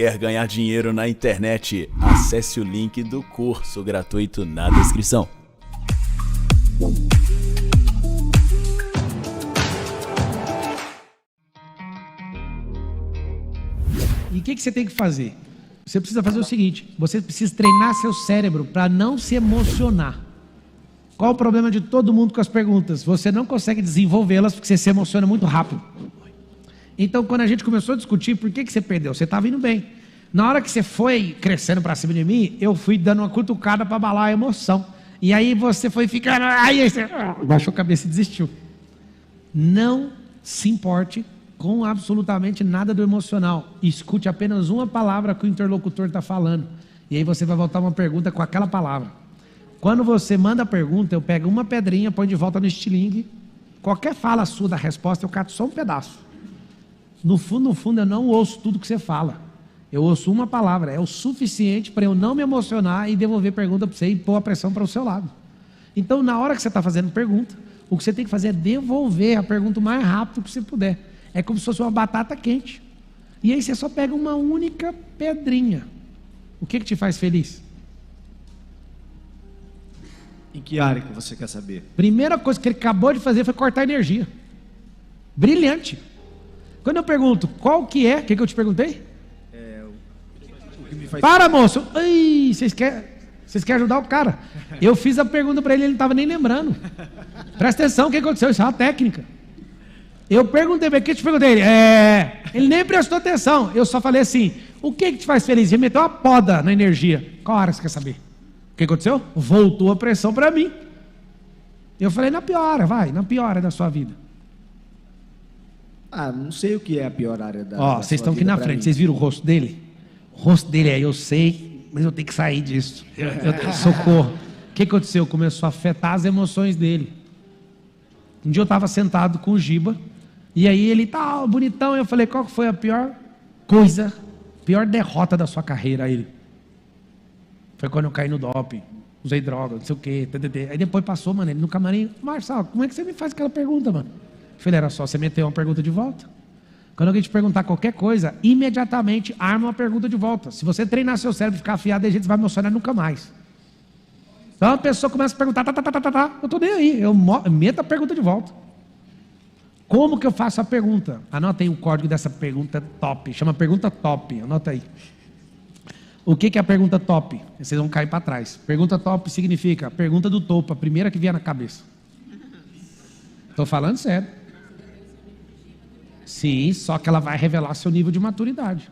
Quer ganhar dinheiro na internet? Acesse o link do curso gratuito na descrição. E o que você tem que fazer? Você precisa fazer o seguinte: você precisa treinar seu cérebro para não se emocionar. Qual o problema de todo mundo com as perguntas? Você não consegue desenvolvê-las porque você se emociona muito rápido. Então, quando a gente começou a discutir por que você perdeu, você estava indo bem. Na hora que você foi crescendo para cima de mim, eu fui dando uma cutucada para abalar a emoção. E aí você foi ficando... Aí você baixou a cabeça e desistiu. Não se importe com absolutamente nada do emocional. Escute apenas uma palavra que o interlocutor está falando. E aí você vai voltar uma pergunta com aquela palavra. Quando você manda a pergunta, eu pego uma pedrinha, põe de volta no estilingue. Qualquer fala sua da resposta, eu cato só um pedaço. No fundo, eu não ouço tudo que você fala. Eu ouço uma palavra. É o suficiente para eu não me emocionar e devolver pergunta para você e pôr a pressão para o seu lado. Então, na hora que você está fazendo pergunta, o que você tem que fazer é devolver a pergunta o mais rápido que você puder. É como se fosse uma batata quente. E aí você só pega uma única pedrinha. O que te faz feliz? Em que área que você quer saber? Primeira coisa que ele acabou de fazer foi cortar energia. Brilhante. Quando eu pergunto qual que é, o que eu te perguntei? O que me faz... Para, moço! Ai, vocês querem ajudar o cara? Eu fiz a pergunta para ele, ele não estava nem lembrando. Presta atenção, o que aconteceu? Isso é uma técnica. Eu perguntei para ele, o que eu te perguntei? Ele nem prestou atenção. Eu só falei assim: o que te faz feliz? Ele meteu uma poda na energia. Qual hora você quer saber? O que aconteceu? Voltou a pressão para mim. Eu falei: na pior hora, vai, na pior hora da sua vida. Não sei o que é a pior área da Ó, vocês estão aqui na frente, vocês viram o rosto dele? O rosto dele eu sei, mas eu tenho que sair disso. Socorro. O que aconteceu? Começou a afetar as emoções dele. Um dia eu estava sentado com o Giba, e aí ele tá bonitão, eu falei: qual foi a pior coisa, pior derrota da sua carreira? Aí ele: foi quando eu caí no doping, usei droga, não sei o quê, Aí depois passou, mano, ele no camarim: Marçal, como é que você me faz aquela pergunta, mano? Eu falei: era só você meter uma pergunta de volta. Quando alguém te perguntar qualquer coisa, imediatamente arma uma pergunta de volta. Se você treinar seu cérebro e ficar afiado, a gente vai emocionar nunca mais. Então a pessoa começa a perguntar, eu tô nem aí, eu meto a pergunta de volta. Como que eu faço a pergunta? Anota aí o código dessa pergunta top, chama pergunta top, anota aí. O que é a pergunta top? Vocês vão cair para trás. Pergunta top significa pergunta do topo, a primeira que vier na cabeça. Estou falando sério. Sim, só que ela vai revelar seu nível de maturidade.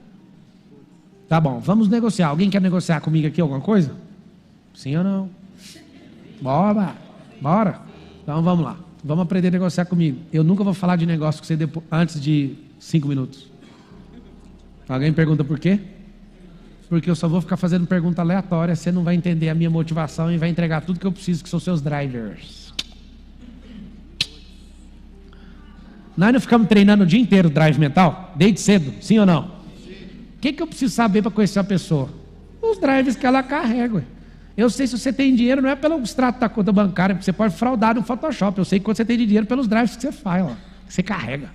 Tá bom, vamos negociar. Alguém quer negociar comigo aqui alguma coisa? Sim ou não? Bora. Então vamos lá. Vamos aprender a negociar comigo. Eu nunca vou falar de negócio com você antes de 5 minutos. Alguém pergunta por quê? Porque eu só vou ficar fazendo pergunta aleatória. Você não vai entender a minha motivação e vai entregar tudo que eu preciso, que são seus drivers. Nós não ficamos treinando o dia inteiro o drive mental? Desde cedo, sim ou não? O que eu preciso saber para conhecer a pessoa? Os drives que ela carrega. Eu sei se você tem dinheiro, não é pelo extrato da conta bancária, porque você pode fraudar no Photoshop. Eu sei quanto você tem de dinheiro pelos drives que você faz, ó, que você carrega.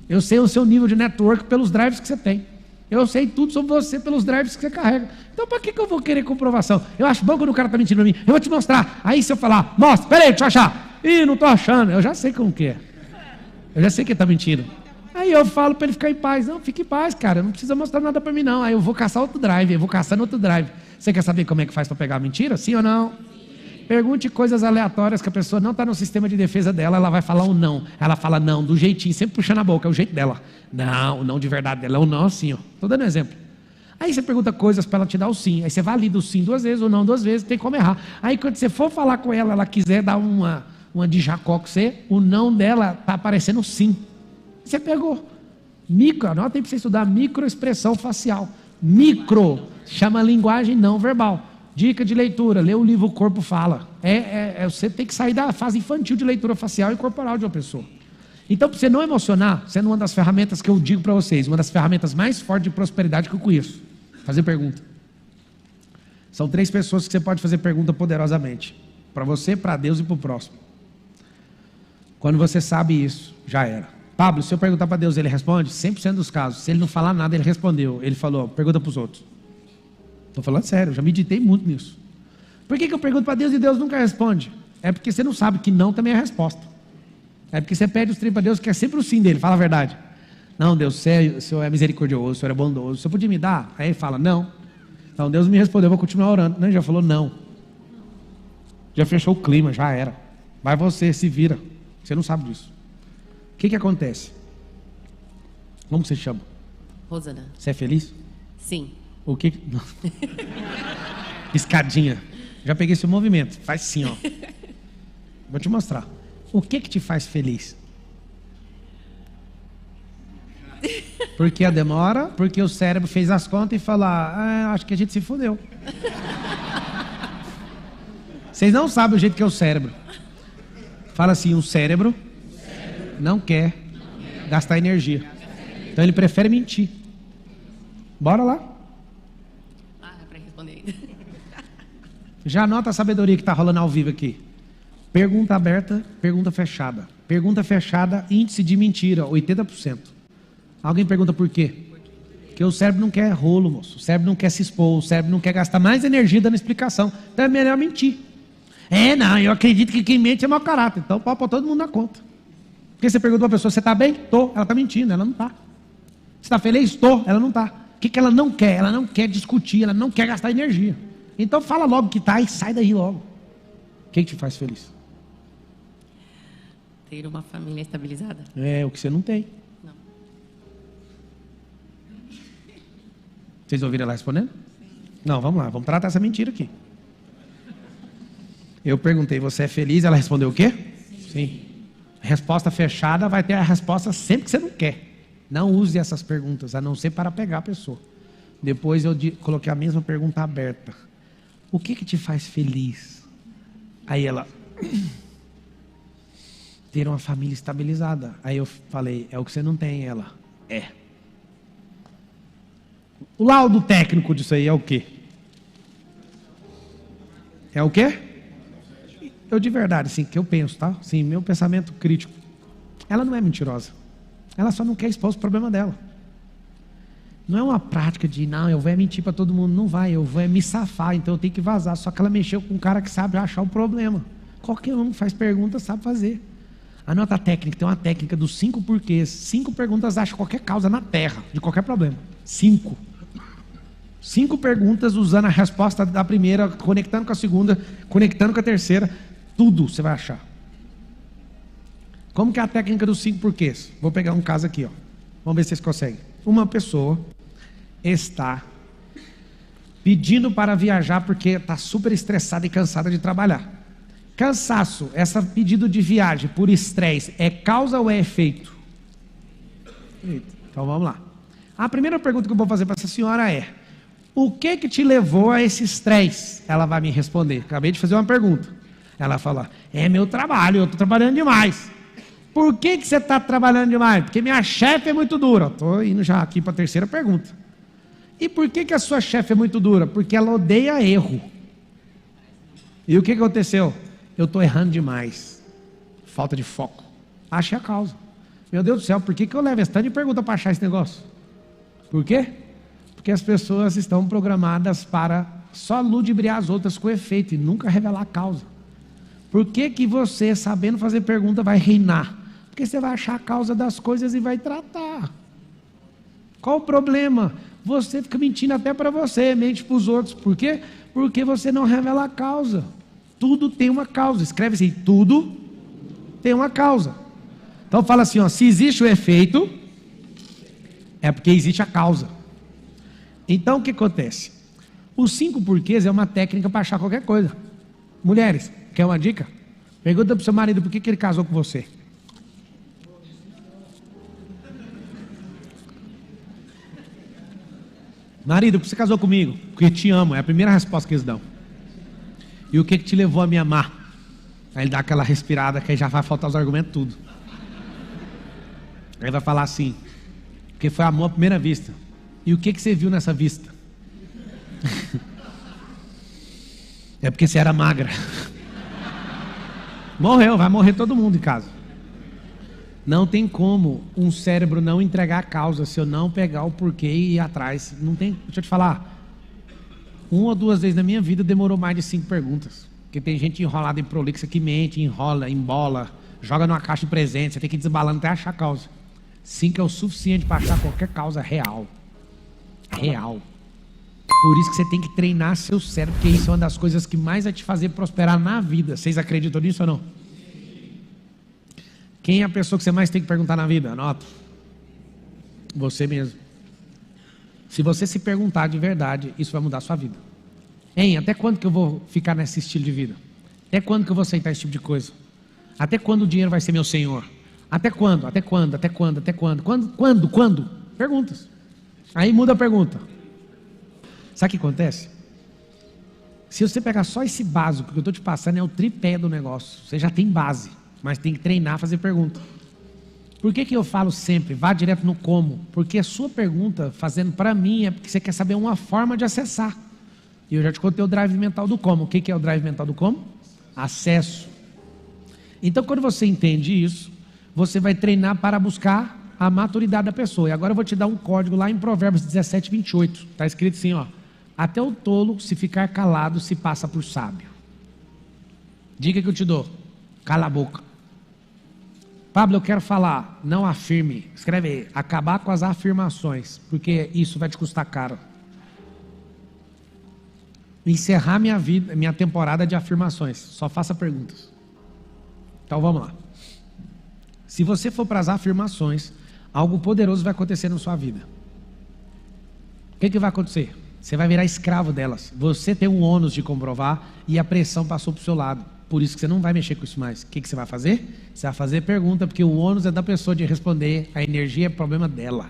Eu sei o seu nível de network pelos drives que você tem. Eu sei tudo sobre você pelos drives que você carrega. Então para que eu vou querer comprovação? Eu acho bom quando o cara está mentindo para mim. Eu vou te mostrar. Aí se eu falar: mostra, peraí, deixa eu achar. Ih, não estou achando. Eu já sei como que é. Eu já sei que ele está mentindo. Aí eu falo para ele ficar em paz. Não, fique em paz, cara. Não precisa mostrar nada para mim, não. Aí eu vou caçar outro drive. Eu vou caçando outro drive. Você quer saber como é que faz para pegar a mentira? Sim ou não? Pergunte coisas aleatórias que a pessoa não está no sistema de defesa dela. Ela vai falar um não. Ela fala não, do jeitinho, sempre puxando a boca. É o jeito dela. Não, o não de verdade dela é o não assim, ó. Estou dando exemplo. Aí você pergunta coisas para ela te dar o sim. Aí você valida o sim 2 vezes, o não 2 vezes. Tem como errar. Aí quando você for falar com ela, ela quiser dar uma de Jacó com você, o não dela está aparecendo sim. Você pegou. Anota aí para você estudar microexpressão facial. Micro, chama linguagem não verbal. Dica de leitura, lê o livro O Corpo Fala. Você tem que sair da fase infantil de leitura facial e corporal de uma pessoa. Então, para você não emocionar, sendo uma das ferramentas que eu digo para vocês, uma das ferramentas mais fortes de prosperidade que eu conheço, fazer pergunta. São 3 pessoas que você pode fazer pergunta poderosamente. Para você, para Deus e para o próximo. Quando você sabe isso, já era. Pablo, se eu perguntar para Deus, ele responde? 100% dos casos. Se ele não falar nada, ele respondeu. Ele falou, pergunta para os outros. Estou falando sério, já meditei muito nisso. Por que eu pergunto para Deus e Deus nunca responde? É porque você não sabe que não também é a resposta. É porque você pede os trem para Deus, que é sempre o sim dele, fala a verdade. Não, Deus, o Senhor é misericordioso, o Senhor é bondoso, o Senhor podia me dar? Aí ele fala, não. Então Deus me respondeu, eu vou continuar orando. Não, ele já falou não. Já fechou o clima, já era. Vai você, se vira. Você não sabe disso. O que acontece? Como você chama? Rosana. Você é feliz? Sim. O que... Escadinha. Já peguei seu movimento. Faz assim, ó. Vou te mostrar. O que te faz feliz? Porque a demora, porque o cérebro fez as contas e falou, acho que a gente se fodeu. Vocês não sabem o jeito que é o cérebro. Fala assim, o cérebro não quer gastar energia. Então ele prefere mentir. Bora lá. É para responder ainda. Já anota a sabedoria que está rolando ao vivo aqui. Pergunta aberta, pergunta fechada. Pergunta fechada, índice de mentira, 80%. Alguém pergunta por quê? Porque o cérebro não quer rolo, moço. O cérebro não quer se expor, o cérebro não quer gastar mais energia dando explicação. Então é melhor mentir. Não, eu acredito que quem mente é mau caráter. Então pode pôr todo mundo na conta. Porque você perguntou para a pessoa, você está bem? Estou. Ela está mentindo, ela não está. Você está feliz? Estou. Ela não está. O que ela não quer? Ela não quer discutir, ela não quer gastar energia. Então fala logo que está e sai daí logo. O que te faz feliz? Ter uma família estabilizada. É o que você não tem. Não. Vocês ouviram ela respondendo? Não, vamos lá, vamos tratar essa mentira aqui. Eu perguntei, você é feliz? Ela respondeu o quê? Sim. Resposta fechada vai ter a resposta sempre que você não quer. Não use essas perguntas, a não ser para pegar a pessoa. Depois eu coloquei a mesma pergunta aberta. O que te faz feliz? Aí ela... ter uma família estabilizada. Aí eu falei, é o que você não tem. Ela, é. O laudo técnico disso aí é o quê? É o quê? Eu de verdade, assim, que eu penso, tá? Sim, meu pensamento crítico. Ela não é mentirosa. Ela só não quer expor os problemas dela. Não é uma prática de, não, eu vou mentir para todo mundo. Não vai, eu vou me safar, então eu tenho que vazar. Só que ela mexeu com um cara que sabe achar o problema. Qualquer um que faz pergunta sabe fazer. Anota a técnica, tem uma técnica dos 5 porquês. 5 perguntas acham qualquer causa na Terra, de qualquer problema. 5. 5 perguntas usando a resposta da primeira, conectando com a segunda, conectando com a terceira. Tudo você vai achar. Como que é a técnica dos 5 porquês? Vou pegar um caso aqui, ó. Vamos ver se vocês conseguem. Uma pessoa está pedindo para viajar porque está super estressada e cansada de trabalhar. Cansaço, esse pedido de viagem por estresse, é causa ou é efeito? Então vamos lá. A primeira pergunta que eu vou fazer para essa senhora é: o que te levou a esse estresse? Ela vai me responder. Acabei de fazer uma pergunta. Ela fala: é meu trabalho, eu estou trabalhando demais. Por que você está trabalhando demais? Porque minha chefe é muito dura. Estou indo já aqui para a terceira pergunta. E por que a sua chefe é muito dura? Porque ela odeia erro. E o que aconteceu? Eu estou errando demais. Falta de foco. Achei a causa. Meu Deus do céu, por que eu levo esse tanto de pergunta para achar esse negócio? Por quê? Porque as pessoas estão programadas para só ludibriar as outras com efeito e nunca revelar a causa. Por que você, sabendo fazer pergunta, vai reinar? Porque você vai achar a causa das coisas e vai tratar. Qual o problema? Você fica mentindo até para você, mente para os outros. Por quê? Porque você não revela a causa. Tudo tem uma causa. Escreve assim, tudo tem uma causa. Então fala assim, ó, se existe o efeito, é porque existe a causa. Então o que acontece? Os 5 porquês é uma técnica para achar qualquer coisa. Mulheres, quer uma dica? Pergunta para o seu marido por que ele casou com você. Marido, por que você casou comigo? Porque te amo, é a primeira resposta que eles dão. E o que te levou a me amar? Aí ele dá aquela respirada que aí já vai faltar os argumentos tudo. Aí vai falar assim, porque foi amor à primeira vista. E o que você viu nessa vista? É porque você era magra. Morreu, vai morrer todo mundo em casa. Não tem como um cérebro não entregar a causa se eu não pegar o porquê e ir atrás. Não tem. Deixa eu te falar. 1 ou 2 vezes na minha vida demorou mais de 5 perguntas. Porque tem gente enrolada em prolixa que mente, enrola, embola, joga numa caixa de presente. Você tem que ir desbalando até achar a causa. 5 é o suficiente para achar qualquer causa real. Real. Por isso que você tem que treinar seu cérebro, porque isso é uma das coisas que mais vai te fazer prosperar na vida. Vocês acreditam nisso ou não? Quem é a pessoa que você mais tem que perguntar na vida? Anota. Você mesmo. Se você se perguntar de verdade, isso vai mudar a sua vida. Hein, até quando que eu vou ficar nesse estilo de vida? Até quando que eu vou aceitar esse tipo de coisa? Até quando o dinheiro vai ser meu senhor? Até quando? Até quando? Até quando? Até quando? Quando? Perguntas. Aí muda a pergunta. Sabe o que acontece? Se você pegar só esse básico que eu estou te passando, é o tripé do negócio. Você já tem base, mas tem que treinar a fazer pergunta. Por que eu falo sempre, vá direto no como? Porque a sua pergunta, fazendo para mim, é porque você quer saber uma forma de acessar. E eu já te contei o drive mental do como. O que é o drive mental do como? Acesso. Então, quando você entende isso, você vai treinar para buscar a maturidade da pessoa. E agora eu vou te dar um código lá em Provérbios 17, 28. Está escrito assim, ó. Até o tolo, se ficar calado, se passa por sábio. Dica que eu te dou. Cala a boca. Pablo, eu quero falar. Não afirme. Escreve aí. Acabar com as afirmações. Porque isso vai te custar caro. Encerrar minha vida, minha temporada de afirmações. Só faça perguntas. Então vamos lá. Se você for para as afirmações, algo poderoso vai acontecer na sua vida. O que vai acontecer? Você vai virar escravo delas. Você tem um ônus de comprovar e a pressão passou para o seu lado. Por isso que você não vai mexer com isso mais. O que você vai fazer? Você vai fazer pergunta, porque o ônus é da pessoa de responder. A energia é problema dela.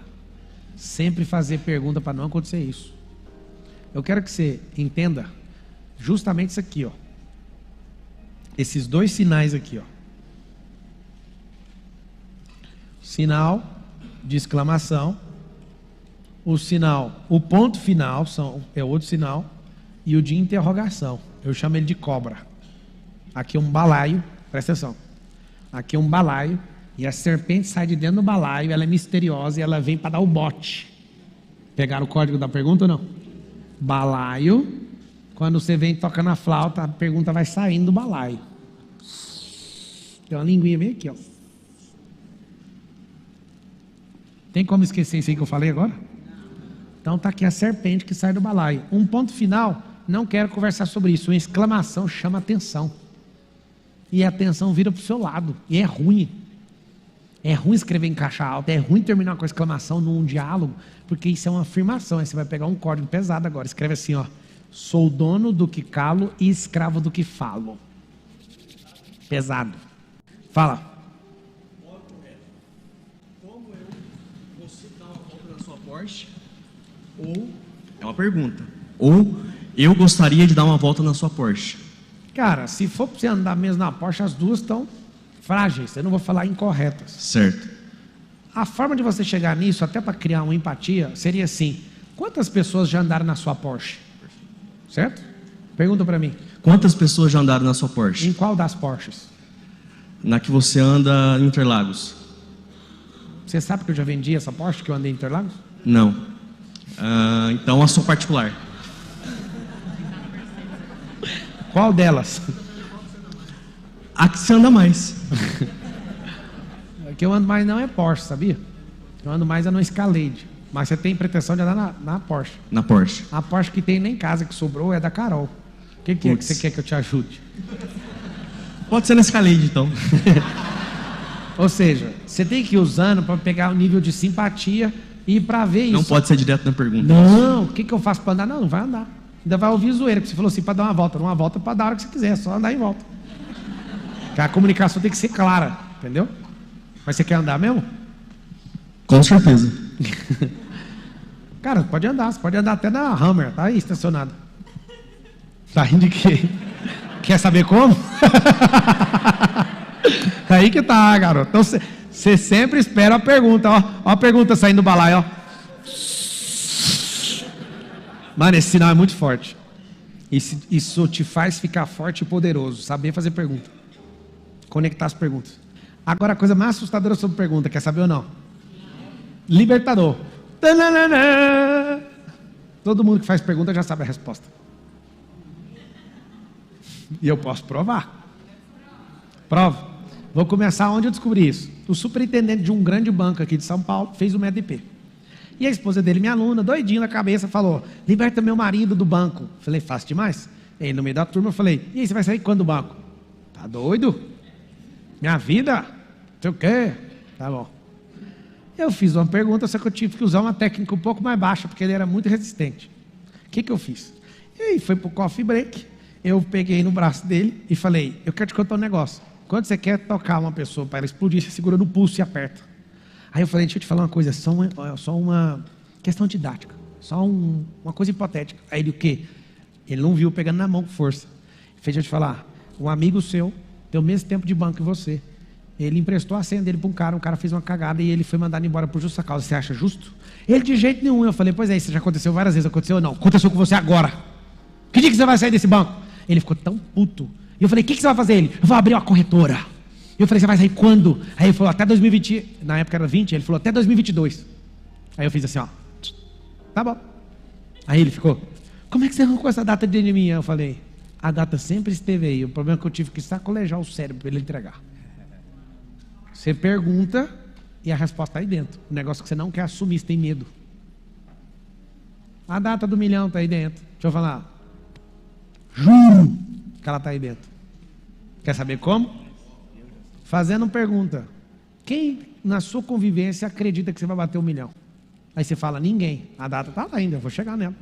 Sempre fazer pergunta para não acontecer isso. Eu quero que você entenda justamente isso aqui, ó. Esses 2 sinais aqui, ó. Sinal de exclamação. O sinal, o ponto final é outro sinal. E o de interrogação. Eu chamo ele de cobra. Aqui é um balaio, presta atenção. Aqui é um balaio. E a serpente sai de dentro do balaio. Ela é misteriosa e ela vem para dar o bote. Pegaram o código da pergunta ou não? Balaio. Quando você vem toca na flauta, a pergunta vai saindo do balaio. Tem uma linguinha bem aqui, ó. Tem como esquecer isso aí que eu falei agora? Então está aqui a serpente que sai do balaio. Um ponto final, não quero conversar sobre isso. Uma exclamação chama atenção. E a atenção vira para o seu lado. E é ruim. É ruim escrever em caixa alta. É ruim terminar com a exclamação num diálogo. Porque isso é uma afirmação. Aí você vai pegar um código pesado agora. Escreve assim, ó. Sou dono do que calo e escravo do que falo. Pesado. Fala. Porsche, ou é uma pergunta, ou eu gostaria de dar uma volta na sua Porsche. Cara, se for para você andar mesmo na Porsche, as duas estão frágeis, eu não vou falar incorretas. Certo. A forma de você chegar nisso, até para criar uma empatia, seria assim: quantas pessoas já andaram na sua Porsche? Certo? Pergunta para mim. Quantas pessoas já andaram na sua Porsche? Em qual das Porsches? Na que você anda em Interlagos. Você sabe que eu já vendi essa Porsche que eu andei em Interlagos? Não. Então a sua particular. Qual delas? A que você anda mais. A que eu ando mais não é Porsche, sabia? Eu ando mais é no Escalade. Mas você tem pretensão de andar na Porsche. Na Porsche. A Porsche que tem nem em casa que sobrou é da Carol. O que é que você quer que eu te ajude? Pode ser na Escalade, então. Ou seja, você tem que ir usando para pegar o nível de simpatia e para ver isso. Não pode ser direto na pergunta. Não, o que eu faço para andar? Não, não vai andar. Ainda vai ouvir zoeira, porque você falou assim, para dar uma volta para dar a hora que você quiser, só andar em volta. Porque a comunicação tem que ser clara, entendeu? Mas você quer andar mesmo? Com certeza. Cara, pode andar, você pode andar até na Hammer, tá aí estacionado. Tá rindo de quê? Quer saber como? Aí que tá, garoto. Então você sempre espera a pergunta, ó. Ó a pergunta saindo do balaio, ó. Mano, esse sinal é muito forte. Isso te faz ficar forte e poderoso. Saber fazer pergunta. Conectar as perguntas. Agora a coisa mais assustadora sobre pergunta, quer saber ou não? Libertador. Tananana. Todo mundo que faz pergunta já sabe a resposta. E eu posso provar. Prova. Vou começar onde eu descobri isso. O superintendente de um grande banco aqui de São Paulo fez uma EDP. E a esposa dele, minha aluna, doidinha na cabeça, falou: liberta meu marido do banco. Falei, fácil demais. E aí, no meio da turma, eu falei: e aí, você vai sair quando do banco? Tá doido? Minha vida? Não sei o quê. Tá bom. Eu fiz uma pergunta, só que eu tive que usar uma técnica um pouco mais baixa, porque ele era muito resistente. O que eu fiz? E aí, foi pro coffee break. Eu peguei no braço dele e falei: eu quero te contar um negócio. Quando você quer tocar uma pessoa para ela explodir, você segura no pulso e aperta. Aí eu falei: deixa eu te falar uma coisa, só uma questão didática, só uma coisa hipotética. Aí ele, o quê? Ele não viu pegando na mão com força. Deixa eu te falar, um amigo seu tem o mesmo tempo de banco que você. Ele emprestou a senha dele para um cara fez uma cagada e ele foi mandado embora por justa causa. Você acha justo? Ele, de jeito nenhum. Eu falei: pois é, isso já aconteceu várias vezes. Aconteceu ou não? Aconteceu com você agora. Que dia que você vai sair desse banco? Ele ficou tão puto. E eu falei: o que você vai fazer? Ele: eu vou abrir uma corretora. Eu falei: você vai sair quando? Aí ele falou: até 2020. Na época era 20, ele falou: até 2022. Aí eu fiz assim, ó. Tá bom. Aí ele ficou: como é que você arrancou essa data de mim? Eu falei: a data sempre esteve aí. O problema é que eu tive que sacolejar o cérebro para ele entregar. Você pergunta e a resposta está aí dentro. O negócio que você não quer assumir, você tem medo. A data do milhão está aí dentro. Deixa eu falar. Juro que ela está aí dentro. Quer saber como? Fazendo pergunta. Quem na sua convivência acredita que você vai bater 1 milhão? Aí você fala: ninguém. A data está lá ainda, eu vou chegar nela.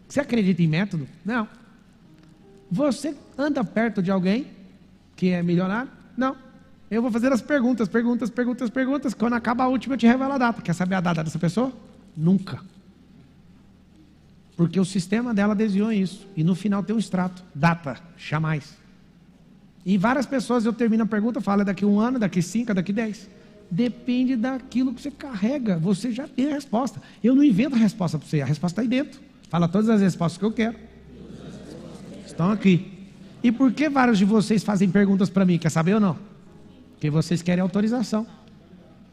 Você acredita em método? Não. Você anda perto de alguém que é milionário? Não. Eu vou fazer as perguntas. Quando acaba a última, eu te revelo a data. Quer saber a data dessa pessoa? Nunca. Porque o sistema dela desviou isso. E no final tem um extrato. Data, jamais. E várias pessoas, eu termino a pergunta, falo: é daqui 1 ano, daqui 5, daqui 10. Depende daquilo que você carrega. Você já tem a resposta. Eu não invento a resposta para você. A resposta está aí dentro. Fala todas as respostas que eu quero. Estão aqui. E por que vários de vocês fazem perguntas para mim? Quer saber ou não? Porque vocês querem autorização.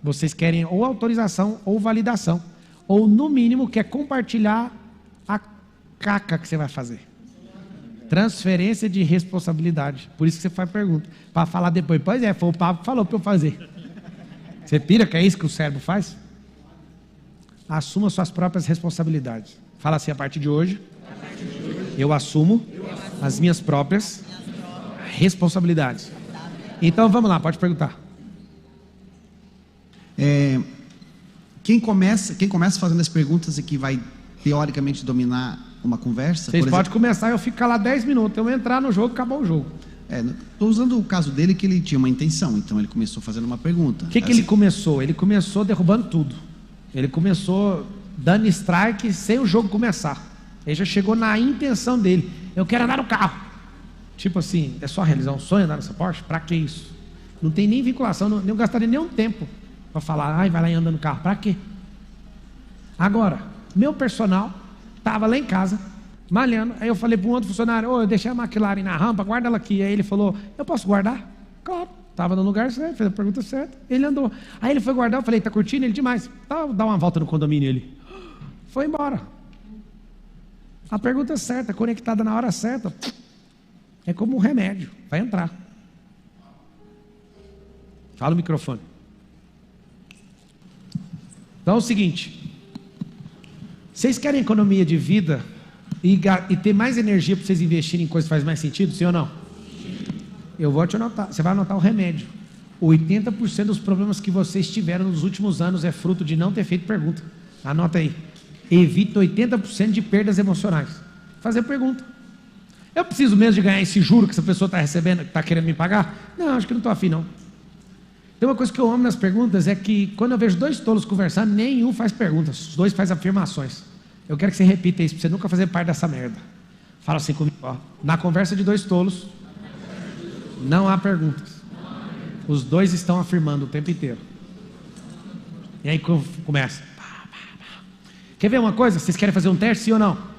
Vocês querem ou autorização ou validação. Ou, no mínimo, quer compartilhar a caca que você vai fazer. Transferência de responsabilidade. Por isso que você faz pergunta. Para falar depois: pois é, foi o Pablo que falou para eu fazer. Você pira que é isso que o cérebro faz? Assuma suas próprias responsabilidades. Fala assim: a partir de hoje, eu assumo as minhas próprias responsabilidades. Então vamos lá, pode perguntar. Quem começa fazendo as perguntas e que vai teoricamente dominar uma conversa. Vocês podem começar, eu fico lá 10 minutos. Eu entrar no jogo, acabou o jogo. Estou usando o caso dele, que ele tinha uma intenção. Então ele começou fazendo uma pergunta. O que ele começou? Ele começou derrubando tudo. Ele começou dando strike sem o jogo começar. Ele já chegou na intenção dele: eu quero andar no carro. Tipo assim, é só realizar um sonho andar nessa Porsche? Pra que isso? Não tem nem vinculação, não gastaria nenhum tempo para falar: ai, vai lá e anda no carro. Pra quê? Agora, meu personal estava lá em casa, malhando. Aí eu falei para um outro funcionário: eu deixei a McLaren na rampa, guarda ela aqui. Aí ele falou: eu posso guardar? Claro. Estava no lugar certo, fez a pergunta certa. Ele andou. Aí ele foi guardar, eu falei: tá curtindo? Ele: demais. Dá uma volta no condomínio. Ele foi embora. A pergunta certa, conectada na hora certa. É como um remédio, vai entrar. Fala o microfone. Então é o seguinte: vocês querem economia de vida e ter mais energia para vocês investirem em coisas que fazem mais sentido, sim ou não? Eu vou te anotar, você vai anotar o remédio. 80% dos problemas que vocês tiveram nos últimos anos é fruto de não ter feito pergunta. Anota aí. Evita 80% de perdas emocionais. Fazer pergunta. Eu preciso mesmo de ganhar esse juro que essa pessoa está recebendo, que está querendo me pagar? Não, acho que não estou afim não. Tem uma coisa que eu amo nas perguntas, é que quando eu vejo 2 tolos conversando, nenhum faz perguntas, os 2 fazem afirmações. Eu quero que você repita isso, para você nunca fazer parte dessa merda. Fala assim comigo, ó. Na conversa de 2 tolos, não há perguntas. Os 2 estão afirmando o tempo inteiro. E aí começa. Quer ver uma coisa? Vocês querem fazer um teste, sim ou não?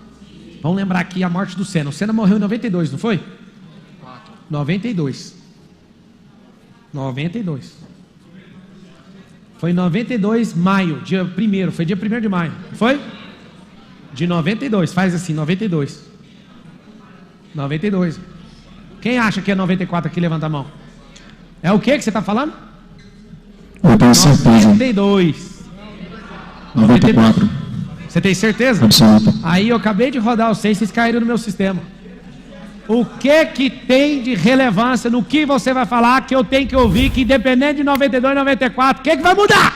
Vamos lembrar aqui a morte do Senna. O Senna morreu em 92, não foi? 92. 92. Foi em 92, maio, dia 1º, foi dia 1º de maio. Foi? De 92, faz assim, 92. 92. Quem acha que é 94 aqui, levanta a mão. É o que você está falando? Eu tenho certeza. 92. 94. Você tem certeza? Absoluto. Aí eu acabei de rodar os 6, vocês caíram no meu sistema. O que tem de relevância no que você vai falar que eu tenho que ouvir, que independente de 92, 94, o que vai mudar?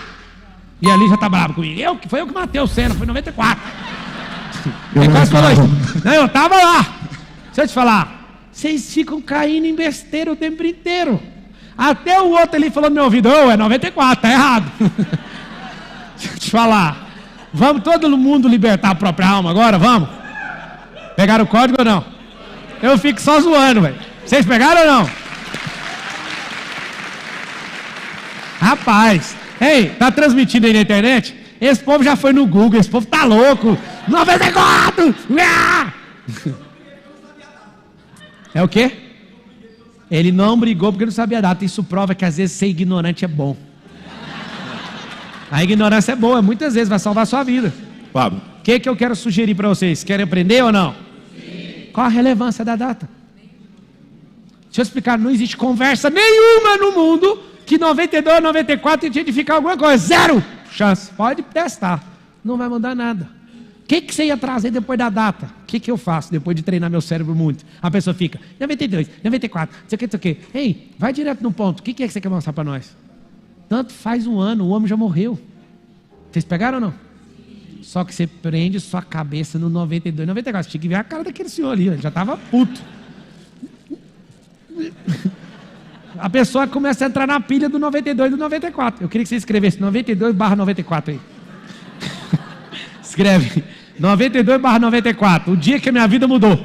E ali já tá bravo comigo. Foi eu que matei o Senna, foi 94. Não, eu tava lá. Deixa eu te falar, vocês ficam caindo em besteira o tempo inteiro. Até o outro ali falou no meu ouvido, é 94, tá errado. Deixa eu te falar. Vamos todo mundo libertar a própria alma agora, vamos? Pegaram o código ou não? Eu fico só zoando, velho. Vocês pegaram ou não? Rapaz, ei, tá transmitindo aí na internet? Esse povo já foi no Google, esse povo tá louco. 94! É o quê? Ele não brigou porque não sabia a data. Isso prova que às vezes ser ignorante é bom. A ignorância é boa, muitas vezes vai salvar a sua vida. Pablo. O que eu quero sugerir para vocês? Querem aprender ou não? Sim. Qual a relevância da data? Deixa eu explicar, não existe conversa nenhuma no mundo que 92, 94 identificar alguma coisa. Zero chance. Pode testar. Não vai mudar nada. O que você ia trazer depois da data? O que eu faço depois de treinar meu cérebro muito? A pessoa fica, 92, 94, não sei o que, não sei o que. Ei, vai direto no ponto. O que é que você quer mostrar para nós? Tanto faz um ano, o homem já morreu. Vocês pegaram ou não? Só que você prende sua cabeça no 92, 94. Você tinha que ver a cara daquele senhor ali, ele já estava puto. A pessoa começa a entrar na pilha do 92 e do 94. Eu queria que você escrevesse 92/94 aí. Escreve 92/94. O dia que a minha vida mudou.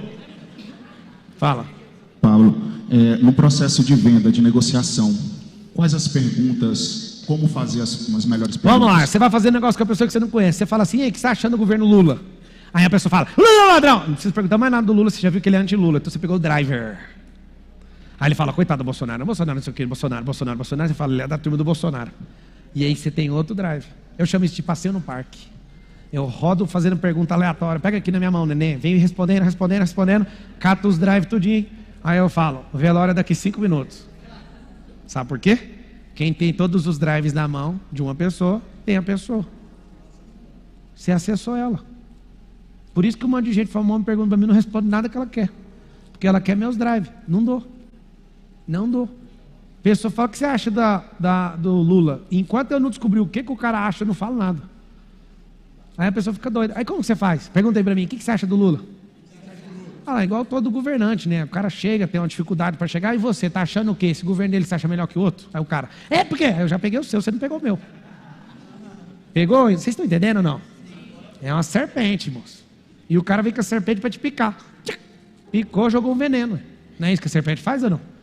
Fala. Pablo, no processo de venda, de negociação, quais as perguntas, como fazer as melhores perguntas? Vamos lá, você vai fazer um negócio com a pessoa que você não conhece. Você fala assim, e aí, o que você está achando do governo Lula? Aí a pessoa fala, Lula ladrão! Não precisa perguntar mais nada do Lula, você já viu que ele é anti-Lula. Então você pegou o driver. Aí ele fala, coitado do Bolsonaro, Bolsonaro não sei o que, Bolsonaro. Você fala, ele é da turma do Bolsonaro. E aí você tem outro drive. Eu chamo isso de passeio no parque. Eu rodo fazendo pergunta aleatória. Pega aqui na minha mão, neném. Venho respondendo. Cato os drives tudinho. Aí eu falo, o velório é daqui 5 minutos. Sabe por quê? Quem tem todos os drives na mão de uma pessoa, tem a pessoa. Você acessou ela. Por isso que um monte de gente fala, um homem pergunta para mim, não responde nada que ela quer. Porque ela quer meus drives. Não dou. A pessoa fala, o que você acha do Lula? Enquanto eu não descobrir o que o cara acha, eu não falo nada. Aí a pessoa fica doida. Aí como você faz? Pergunta aí pra mim, o que você acha do Lula? Igual todo governante, né? O cara chega, tem uma dificuldade para chegar, e você tá achando o quê? Esse governo dele você acha melhor que o outro? Aí o cara, porque eu já peguei o seu, você não pegou o meu. Pegou? Vocês estão entendendo ou não? É uma serpente, moço. E o cara vem com a serpente para te picar. Picou, jogou um veneno. Não é isso que a serpente faz ou não?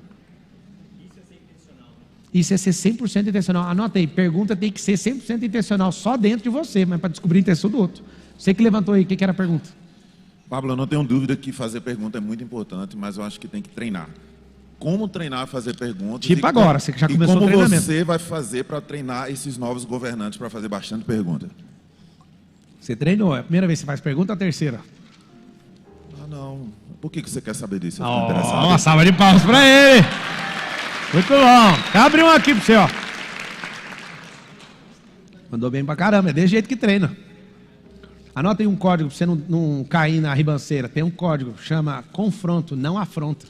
Isso é ser 100% intencional. Anota aí, pergunta tem que ser 100% intencional só dentro de você, mas para descobrir a intenção do outro. Você que levantou aí, o que era a pergunta? Pablo, eu não tenho dúvida que fazer pergunta é muito importante, mas eu acho que tem que treinar. Como treinar a fazer perguntas? Tipo agora, você que já começou o treinamento. Como você vai fazer para treinar esses novos governantes para fazer bastante pergunta? Você treinou, é a primeira vez que você faz pergunta ou a terceira? Não. Por que você quer saber disso? Uma salva de palmas para ele. Muito bom. Abre um aqui para você, ó. Mandou bem pra caramba, é desse jeito que treina. Anota aí um código para você não cair na ribanceira. Tem um código, chama confronto, não afronta.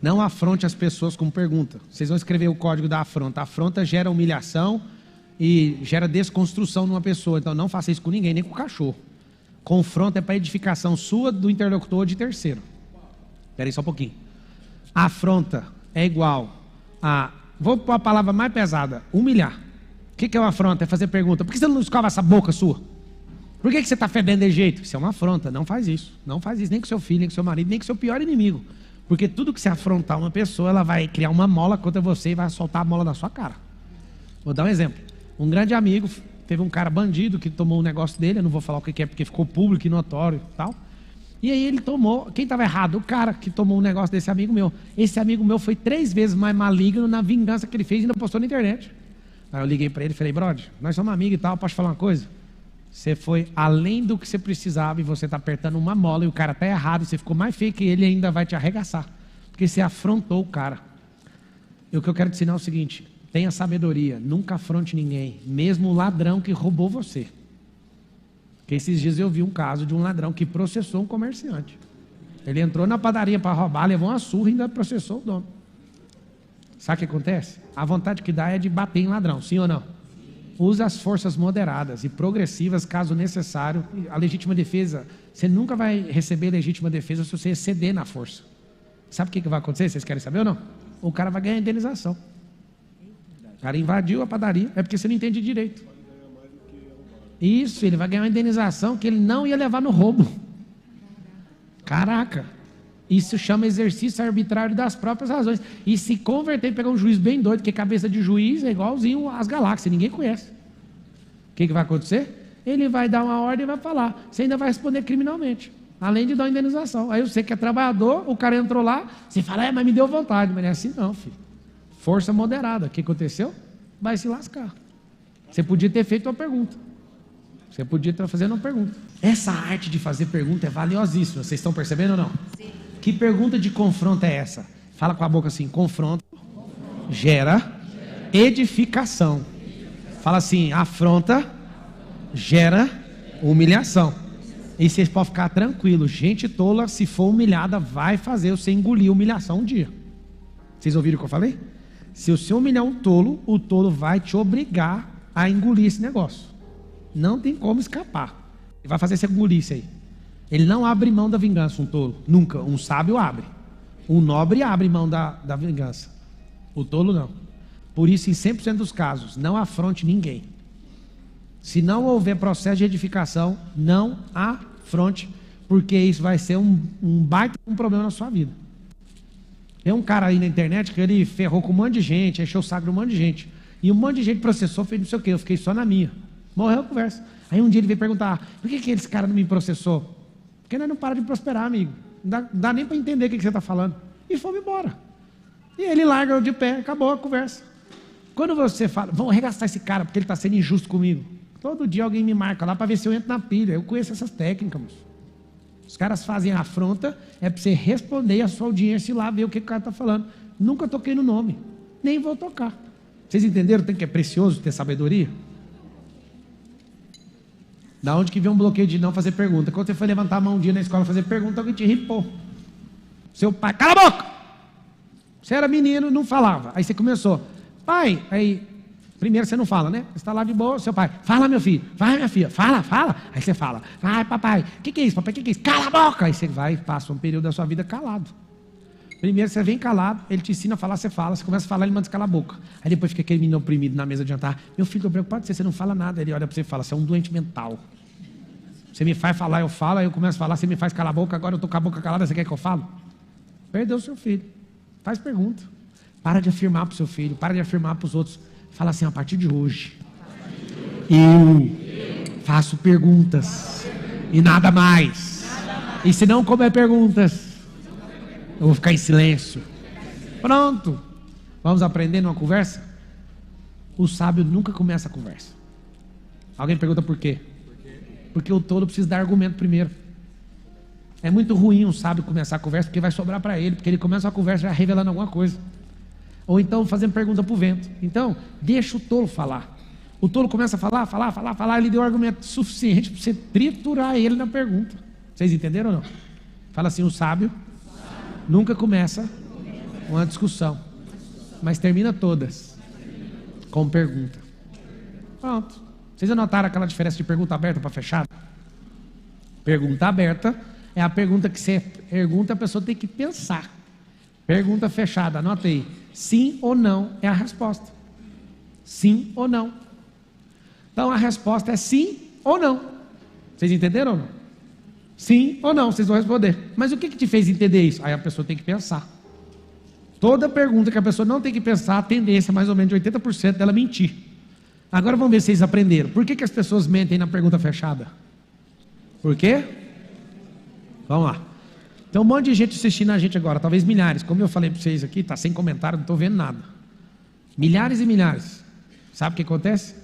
Não afronte as pessoas com pergunta. Vocês vão escrever o código da afronta. A afronta gera humilhação e gera desconstrução numa pessoa. Então não faça isso com ninguém, nem com o cachorro. Confronto é para edificação sua, do interlocutor, de terceiro. Espera aí só um pouquinho. Afronta é igual a... Vou pôr a palavra mais pesada. Humilhar. O que é uma afronta? É fazer pergunta. Por que você não escova essa boca sua? Por que você está fedendo de jeito? Isso é uma afronta. Não faz isso. Não faz isso nem com seu filho, nem com seu marido, nem com seu pior inimigo. Porque tudo que você afrontar uma pessoa, ela vai criar uma mola contra você e vai soltar a mola na sua cara. Vou dar um exemplo. Um grande amigo, teve um cara bandido que tomou um negócio dele, eu não vou falar o que é porque ficou público e notório e tal. E aí ele tomou, quem estava errado? O cara que tomou um negócio desse amigo meu. Esse amigo meu foi 3 vezes mais maligno na vingança que ele fez e ainda postou na internet. Aí eu liguei para ele e falei, brother, nós somos amigos e tal, posso falar uma coisa? Você foi além do que você precisava e você está apertando uma mola e o cara está errado, você ficou mais feio que ele e ainda vai te arregaçar. Porque você afrontou o cara. E o que eu quero te ensinar é o seguinte, tenha sabedoria, nunca afronte ninguém, mesmo o ladrão que roubou você. Porque esses dias eu vi um caso de um ladrão que processou um comerciante. Ele entrou na padaria para roubar, levou uma surra e ainda processou o dono. Sabe o que acontece? A vontade que dá é de bater em ladrão, sim ou não? Use as forças moderadas e progressivas, caso necessário. A legítima defesa, você nunca vai receber legítima defesa se você exceder na força. Sabe o que vai acontecer? Vocês querem saber ou não? O cara vai ganhar indenização. O cara invadiu a padaria, é porque você não entende direito. Isso, ele vai ganhar uma indenização que ele não ia levar no roubo. Caraca, isso chama exercício arbitrário das próprias razões. E se converter e pegar um juiz bem doido, porque cabeça de juiz é igualzinho às galáxias, ninguém conhece. O que vai acontecer? Ele vai dar uma ordem e vai falar. Você ainda vai responder criminalmente, além de dar uma indenização. Aí você que é trabalhador, o cara entrou lá, você fala, mas me deu vontade. Mas não é assim não, filho. Força moderada. O que aconteceu? Vai se lascar. Você podia ter feito uma pergunta. Você podia estar fazendo uma pergunta. Essa arte de fazer pergunta é valiosíssima. Vocês estão percebendo ou não? Sim. Que pergunta de confronto é essa? Fala com a boca assim, confronto gera edificação. Fala assim, afronta gera humilhação. E vocês podem ficar tranquilos. Gente tola, se for humilhada, vai fazer você engolir humilhação um dia. Vocês ouviram o que eu falei? Se você humilhar um tolo, o tolo vai te obrigar a engolir esse negócio. Não tem como escapar. Ele vai fazer você engolir isso aí. Ele não abre mão da vingança, um tolo. Nunca. Um sábio abre. Um nobre abre mão da vingança. O tolo não. Por isso, em 100% dos casos, não afronte ninguém. Se não houver processo de edificação, não afronte, porque isso vai ser um baita problema na sua vida. Tem um cara aí na internet que ele ferrou com um monte de gente, encheu o saco de um monte de gente. E um monte de gente processou, fez não sei o quê. Eu fiquei só na minha. Morreu a conversa. Aí um dia ele veio perguntar, por que esse cara não me processou? Porque nós não para de prosperar, amigo. Não dá nem para entender o que você está falando. E fomos embora. E ele larga de pé, acabou a conversa. Quando você fala, vamos arregaçar esse cara porque ele está sendo injusto comigo. Todo dia alguém me marca lá para ver se eu entro na pilha. Eu conheço essas técnicas, moço. Os caras fazem a afronta, é para você responder a sua audiência e lá ver o que o cara está falando. Nunca toquei no nome, nem vou tocar. Vocês entenderam? Tem que é precioso ter sabedoria? Da onde que vem um bloqueio de não fazer pergunta? Quando você foi levantar a mão um dia na escola fazer pergunta, alguém te ripou. Seu pai, cala a boca! Você era menino, não falava. Aí você começou, pai, aí, primeiro você não fala, né? Você está lá de boa, seu pai, fala meu filho, vai minha filha, fala. Aí você fala, vai papai, o que é isso, papai, o que é isso? Cala a boca! Aí você vai e passa um período da sua vida calado. Primeiro você vem calado, ele te ensina a falar, você fala, você começa a falar, ele manda você calar a boca. Aí depois fica aquele menino oprimido na mesa de jantar. Meu filho, estou preocupado com você não fala nada. Ele olha para você e fala, você é um doente mental. Você me faz falar, eu falo, aí eu começo a falar, você me faz calar a boca, agora eu estou com a boca calada, você quer que eu falo? Perdeu o seu filho. Faz pergunta. Para de afirmar para o seu filho, para de afirmar para os outros. Fala assim, a partir de hoje, eu faço perguntas e nada mais. E se não couber perguntas, eu vou ficar em silêncio. Pronto. Vamos aprender numa conversa? O sábio nunca começa a conversa. Alguém pergunta por quê? Porque o tolo precisa dar argumento primeiro. É muito ruim um sábio começar a conversa, porque vai sobrar para ele, porque ele começa a conversa já revelando alguma coisa. Ou então fazendo pergunta para o vento. Então, deixa o tolo falar. O tolo começa a falar, ele deu argumento suficiente para você triturar ele na pergunta. Vocês entenderam ou não? Fala assim, o sábio nunca começa uma discussão, mas termina todas com pergunta. Pronto. Vocês anotaram aquela diferença de pergunta aberta para fechada? Pergunta aberta é a pergunta que você pergunta, a pessoa tem que pensar. Pergunta fechada, anota aí. Sim ou não é a resposta. Sim ou não. Então a resposta é sim ou não. Vocês entenderam ou não? Sim ou não, vocês vão responder. Mas o que te fez entender isso? Aí a pessoa tem que pensar. Toda pergunta que a pessoa não tem que pensar, a tendência é mais ou menos de 80% dela mentir. Agora vamos ver se vocês aprenderam. Por que as pessoas mentem na pergunta fechada? Por quê? Vamos lá. Tem um monte de gente assistindo a gente agora, talvez milhares. Como eu falei para vocês aqui, está sem comentário, não estou vendo nada. Milhares e milhares. Sabe o que acontece?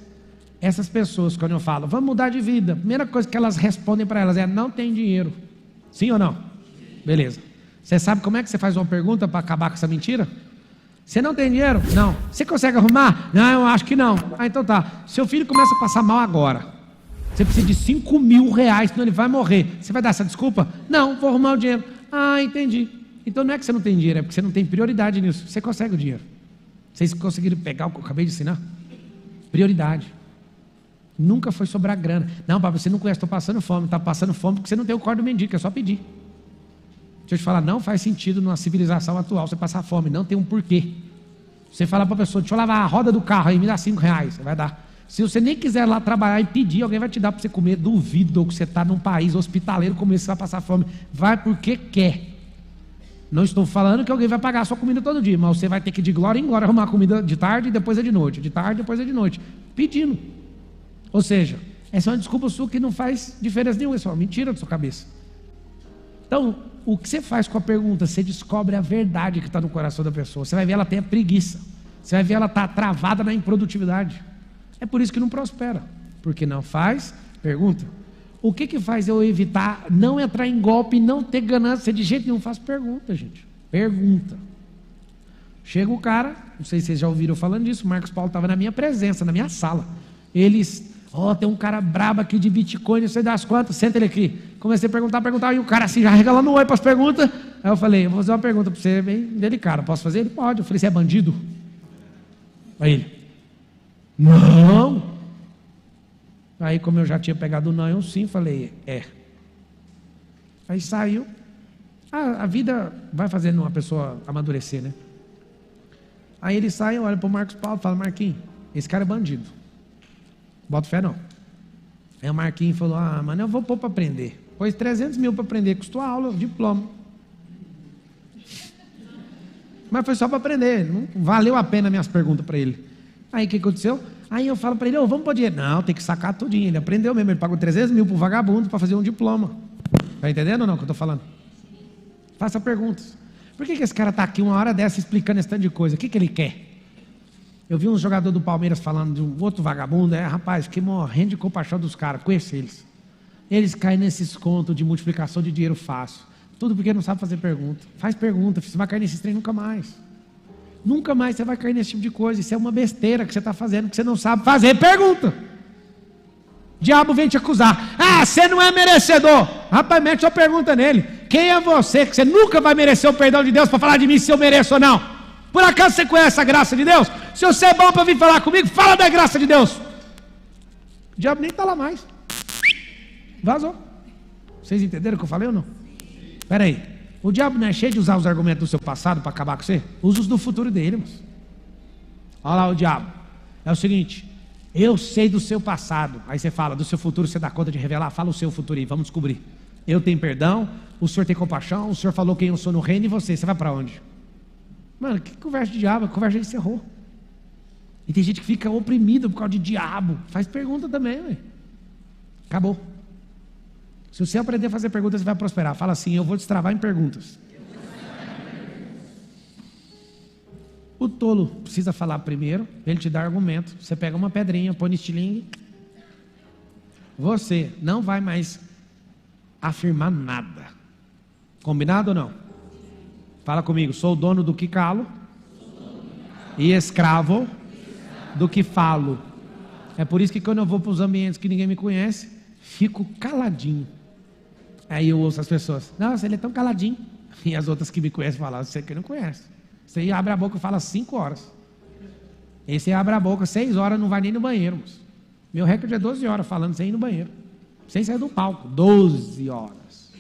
Essas pessoas, quando eu falo, vamos mudar de vida, a primeira coisa que elas respondem para elas é, não tem dinheiro. Sim ou não? Beleza. Você sabe como é que você faz uma pergunta para acabar com essa mentira? Você não tem dinheiro? Não. Você consegue arrumar? Não, eu acho que não. Ah, então tá. Seu filho começa a passar mal agora. Você precisa de 5 mil reais, senão ele vai morrer. Você vai dar essa desculpa? Não, vou arrumar o dinheiro. Ah, entendi. Então não é que você não tem dinheiro, é porque você não tem prioridade nisso. Você consegue o dinheiro. Vocês conseguiram pegar o que eu acabei de ensinar? Prioridade. Nunca foi sobrar grana. Não, papai, você não conhece, estou passando fome. Está passando fome porque você não tem o código do mendigo, é só pedir. Deixa eu te falar, não faz sentido numa civilização atual você passar fome, não tem um porquê. Você falar para a pessoa, deixa eu lavar a roda do carro aí, me dá 5 reais, você vai dar. Se você nem quiser lá trabalhar e pedir, alguém vai te dar para você comer. Duvido que você está num país hospitaleiro, como esse, você vai passar fome. Vai porque quer. Não estou falando que alguém vai pagar a sua comida todo dia, mas você vai ter que de glória em glória arrumar a comida de tarde e depois é de noite, de tarde e depois é de noite, pedindo. Ou seja, essa é uma desculpa sua que não faz diferença nenhuma, é só mentira da sua cabeça. Então, o que você faz com a pergunta? Você descobre a verdade que está no coração da pessoa. Você vai ver ela tem a preguiça. Você vai ver ela está travada na improdutividade. É por isso que não prospera. Porque não faz pergunta. O que faz eu evitar não entrar em golpe, não ter ganância de jeito nenhum? Faz pergunta, gente. Pergunta. Chega o cara, não sei se vocês já ouviram falando disso, o Marcos Paulo estava na minha presença, na minha sala. Eles... tem um cara brabo aqui de Bitcoin, não sei das quantas, senta ele aqui. Comecei a perguntar, e o cara assim, já regalando o oi para as perguntas. Aí eu falei, eu vou fazer uma pergunta para você, bem delicada, posso fazer? Ele pode. Eu falei, você é bandido? Aí ele, não. Aí como eu já tinha pegado o não, eu sim, falei, é. Aí saiu. A vida vai fazendo uma pessoa amadurecer, né? Aí ele sai, olha para o Marcos Paulo, fala, Marquinhos, esse cara é bandido. Bota fé não. Aí o Marquinhos falou, mano, eu vou pôr para aprender. Pôs 300 mil para aprender, custou a aula, diploma. Mas foi só para aprender, não valeu a pena minhas perguntas para ele. Aí o que aconteceu? Aí eu falo para ele, vamos pôr dinheiro. Não, tem que sacar tudinho. Ele aprendeu mesmo, ele pagou 300 mil para o vagabundo para fazer um diploma. Está entendendo ou não o que eu estou falando? Faça perguntas. Por que esse cara está aqui uma hora dessa explicando esse tanto de coisa? O que ele quer? Eu vi um jogador do Palmeiras falando de um outro vagabundo, rapaz, fiquei morrendo de compaixão dos caras, conheço eles. Eles caem nesses contos de multiplicação de dinheiro fácil. Tudo porque não sabe fazer pergunta. Faz pergunta, você vai cair nesses trem nunca mais. Nunca mais você vai cair nesse tipo de coisa. Isso é uma besteira que você está fazendo, que você não sabe fazer pergunta. O diabo vem te acusar. Você não é merecedor. Rapaz, mete uma pergunta nele. Quem é você que você nunca vai merecer o perdão de Deus para falar de mim se eu mereço ou não? Por acaso você conhece a graça de Deus? Se você é bom para vir falar comigo, fala da graça de Deus. O diabo nem está lá mais. Vazou. Vocês entenderam o que eu falei ou não? Espera aí. O diabo não é cheio de usar os argumentos do seu passado para acabar com você? Usa os do futuro dele, moço. Olha lá o diabo. É o seguinte, eu sei do seu passado. Aí você fala, do seu futuro você dá conta de revelar? Fala o seu futuro aí, vamos descobrir. Eu tenho perdão, o senhor tem compaixão, o senhor falou quem eu sou no reino e você vai para onde? Mano, que conversa de diabo, a conversa já encerrou. E tem gente que fica oprimido por causa de diabo. Faz pergunta também, ué. Acabou. Se você aprender a fazer perguntas, você vai prosperar. Fala assim, eu vou destravar em perguntas. O tolo precisa falar primeiro, ele te dá argumento. Você pega uma pedrinha, põe no estilingue. Você não vai mais afirmar nada. Combinado ou não? Fala comigo, sou dono do que calo e escravo do que falo. É por isso que quando eu vou para os ambientes que ninguém me conhece, fico caladinho. Aí eu ouço as pessoas, nossa, ele é tão caladinho. E as outras que me conhecem falam, você que não conhece. Você abre a boca e fala 5 horas. Esse abre a boca 6 horas, não vai nem no banheiro. Moço. Meu recorde é 12 horas falando sem ir no banheiro. Sem sair do palco, 12 horas.